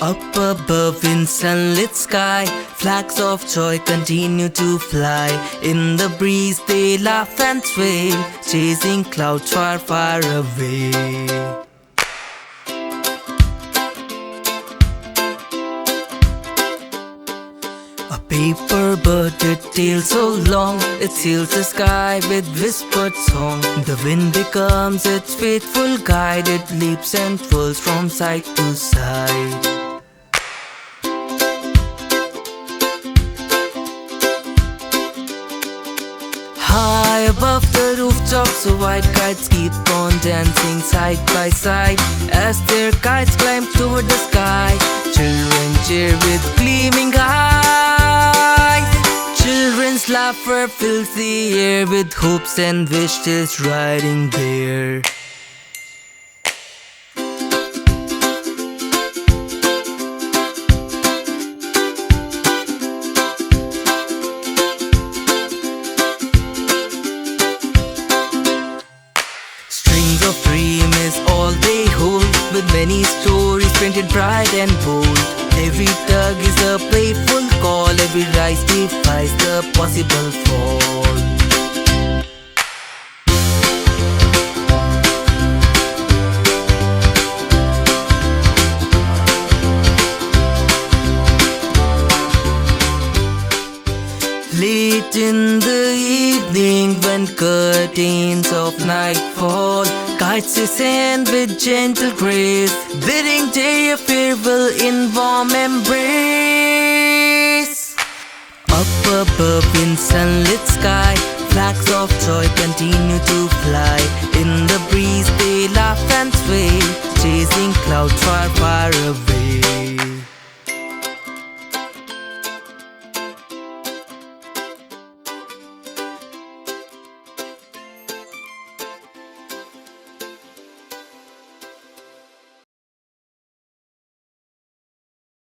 Up above in sunlit sky, flags of joy continue to fly. In the breeze they laugh and sway, chasing clouds far, far away. A paper bird with tail so long, it sails the sky with whispered song. The wind becomes its faithful guide, it leaps and twirls from side to side. High above the rooftops, the white kites keep on dancing side by side. As their kites climb toward the sky, children cheer with gleaming eyes. Children's laughter fills the air with hopes and wishes riding there. Strings of dream is all they hold, with many stories printed bright and bold. Every tug is a playful call, every rise defies the possible fall. Late in the evening, when curtains of night fall, kites descend with gentle grace, bidding day a farewell in warm embrace. Up above in sunlit sky, flags of joy continue to fly. In the breeze they laugh and sway, chasing clouds far, far away.